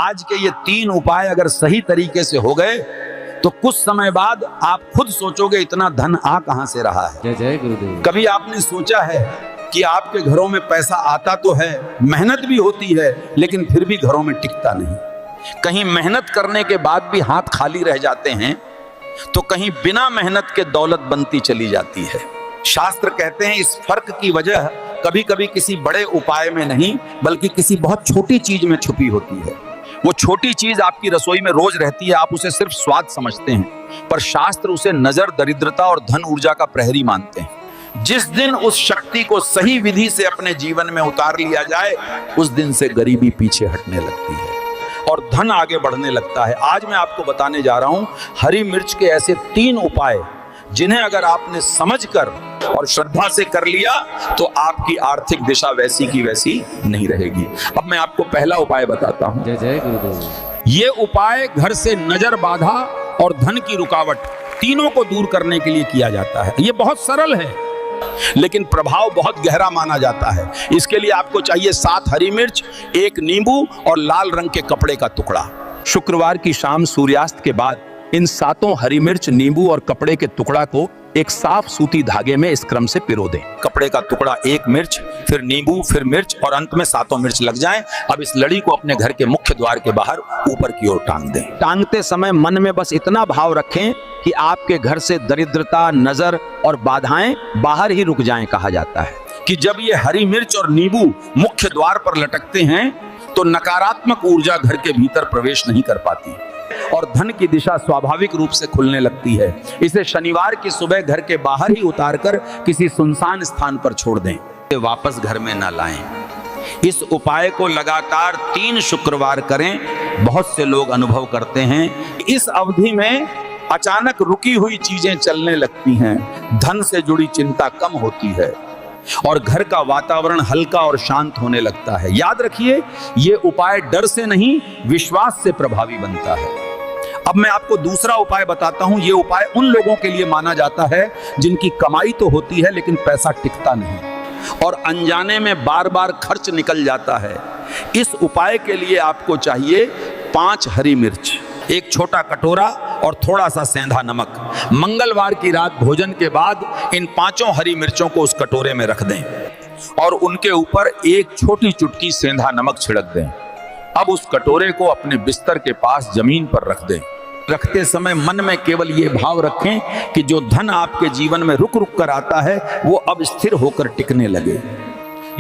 आज के ये 3 उपाय अगर सही तरीके से हो गए तो कुछ समय बाद आप खुद सोचोगे इतना धन आ कहां से रहा है। जय जय गुरुदेव। कभी आपने सोचा है कि आपके घरों में पैसा आता तो है, मेहनत भी होती है, लेकिन फिर भी घरों में टिकता नहीं। कहीं मेहनत करने के बाद भी हाथ खाली रह जाते हैं, तो कहीं बिना मेहनत के दौलत बनती चली जाती है। शास्त्र कहते हैं इस फर्क की वजह कभी कभी किसी बड़े उपाय में नहीं बल्कि किसी बहुत छोटी चीज में छुपी होती है। वो छोटी चीज आपकी रसोई में रोज रहती है, आप उसे सिर्फ स्वाद समझते हैं, पर शास्त्र उसे नजर, दरिद्रता और धन ऊर्जा का प्रहरी मानते हैं। जिस दिन उस शक्ति को सही विधि से अपने जीवन में उतार लिया जाए, उस दिन से गरीबी पीछे हटने लगती है और धन आगे बढ़ने लगता है। आज मैं आपको बताने जा रहा हूं हरी मिर्च के ऐसे 3 उपाय जिन्हें अगर आपने समझकर और श्रद्धा से कर लिया तो आपकी आर्थिक दिशा वैसी की वैसी नहीं रहेगी। अब मैं आपको पहला उपाय बताता हूं। जय जय गुरुदेव। ये उपाय घर से नजर बाधा और धन की रुकावट तीनों को दूर करने के लिए किया जाता है। ये बहुत सरल है लेकिन प्रभाव बहुत गहरा माना जाता है। इसके लिए आपको चाहिए 7 हरी मिर्च, 1 नींबू और लाल रंग के कपड़े का टुकड़ा। शुक्रवार की शाम सूर्यास्त के बाद इन 7 हरी मिर्च, नींबू और कपड़े के टुकड़ा को एक साफ सूती धागे में इस क्रम से पिरो दें। कपड़े का टुकड़ा, 1 मिर्च, फिर नींबू, फिर मिर्च और अंत में 7 मिर्च लग जाएं। अब इस लड़ी को अपने घर के मुख्य द्वार के बाहर ऊपर की ओर टांग दें। टांगते समय मन में बस इतना भाव रखें कि आपके घर से दरिद्रता, नजर और बाधाएं बाहर ही रुक जाएं। कहा जाता है कि जब ये हरी मिर्च और नींबू मुख्य द्वार पर लटकते हैं तो नकारात्मक ऊर्जा घर के भीतर प्रवेश नहीं कर पाती और धन की दिशा स्वाभाविक रूप से खुलने लगती है। इसे शनिवार की सुबह घर के बाहर ही उतारकर किसी सुनसान स्थान पर छोड़ दें, वापस घर में न लाएं। इस उपाय को लगातार 3 शुक्रवार करें। बहुत से लोग अनुभव करते हैं इस अवधि में अचानक रुकी हुई चीजें चलने लगती हैं, धन से जुड़ी चिंता कम होती है और घर का वातावरण हल्का और शांत होने लगता है। याद रखिए, यह उपाय डर से नहीं, विश्वास से प्रभावी बनता है। अब मैं आपको दूसरा उपाय बताता हूं। यह उपाय उन लोगों के लिए माना जाता है जिनकी कमाई तो होती है लेकिन पैसा टिकता नहीं और अनजाने में बार बार खर्च निकल जाता है। इस उपाय के लिए आपको चाहिए 5 हरी मिर्च, 1 छोटा कटोरा और थोड़ा सा सेंधा नमक। मंगलवार की रात भोजन के बाद इन 5 हरी मिर्चों को उस कटोरे में रख दें और उनके ऊपर 1 छोटी चुटकी सेंधा नमक छिड़क दें। अब उस कटोरे को अपने बिस्तर के पास जमीन पर रख दें। रखते समय मन में केवल ये भाव रखें कि जो धन आपके जीवन में रुक रुक कर आता है वो अब स्थिर होकर टिकने लगे।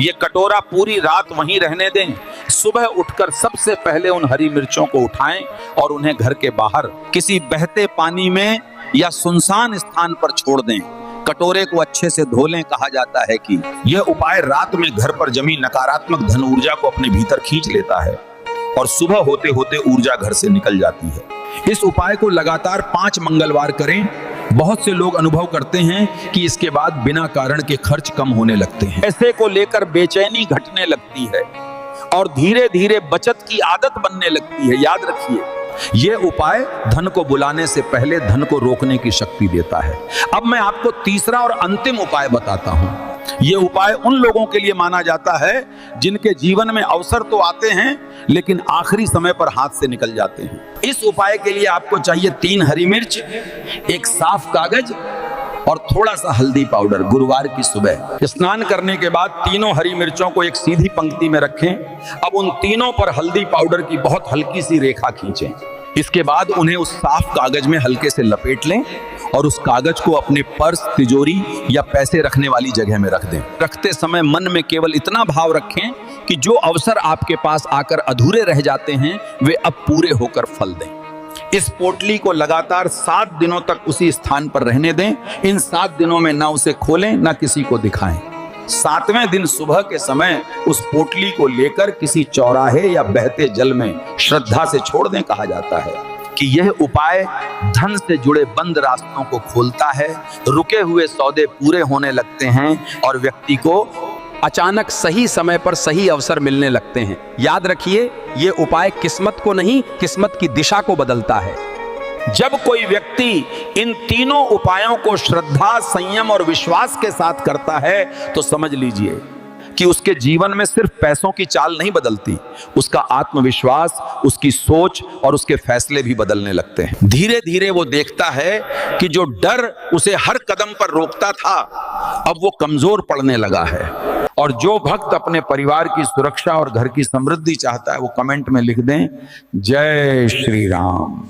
ये कटोरा पूरी रात वहीं रहने दें। सुबह उठकर सबसे पहले उन हरी मिर्चों को उठाएं और उन्हें घर के बाहर किसी बहते पानी में या सुनसान स्थान पर छोड़ दें। कटोरे को अच्छे से धो लें। कहा जाता है कि यह उपाय रात में घर पर जमी नकारात्मक धन ऊर्जा को अपने भीतर खींच लेता है और सुबह होते होते ऊर्जा घर से निकल जाती है। इस उपाय को लगातार 5 मंगलवार करें। बहुत से लोग अनुभव करते हैं कि इसके बाद बिना कारण के खर्च कम होने लगते हैं, पैसे को लेकर बेचैनी घटने लगती है और धीरे धीरे बचत की आदत बनने लगती है। याद रखिए, यह उपाय धन को बुलाने से पहले धन को रोकने की शक्ति देता है। अब मैं आपको तीसरा और अंतिम उपाय बताता हूं। यह उपाय उन लोगों के लिए माना जाता है जिनके जीवन में अवसर तो आते हैं लेकिन आखिरी समय पर हाथ से निकल जाते हैं। इस उपाय के लिए आपको चाहिए 3 हरी मिर्च, 1 साफ कागज और थोड़ा सा हल्दी पाउडर। गुरुवार की सुबह स्नान करने के बाद तीनों हरी मिर्चों को एक सीधी पंक्ति में रखें। अब उन तीनों पर हल्दी पाउडर की बहुत हल्की सी रेखा खींचें। इसके बाद उन्हें उस साफ कागज में हल्के से लपेट लें और उस कागज को अपने पर्स, तिजोरी या पैसे रखने वाली जगह में रख दें। रखते समय मन में केवल इतना भाव रखें कि जो अवसर आपके पास आकर अधूरे रह जाते हैं वे अब पूरे होकर फल दें। इस पोटली को लगातार 7 दिनों तक उसी स्थान पर रहने दें। इन 7 दिनों में ना उसे खोलें ना किसी को दिखाएं। 7वें दिन सुबह के समय उस पोटली को लेकर किसी चौराहे या बहते जल में श्रद्धा से छोड़ दें। कहा जाता है कि यह उपाय धन से जुड़े बंद रास्तों को खोलता है, रुके हुए सौदे पूरे होने लगते हैं और व्यक्ति को अचानक सही समय पर सही अवसर मिलने लगते हैं। याद रखिए, ये उपाय किस्मत को नहीं, किस्मत की दिशा को बदलता है। जब कोई व्यक्ति इन तीनों उपायों को श्रद्धा, संयम और विश्वास के साथ करता है तो समझ लीजिए कि उसके जीवन में सिर्फ पैसों की चाल नहीं बदलती, उसका आत्मविश्वास, उसकी सोच और उसके फैसले भी बदलने लगते हैं। धीरे धीरे वो देखता है कि जो डर उसे हर कदम पर रोकता था अब वो कमजोर पड़ने लगा है। और जो भक्त अपने परिवार की सुरक्षा और घर की समृद्धि चाहता है वो कमेंट में लिख दें, जय श्री राम।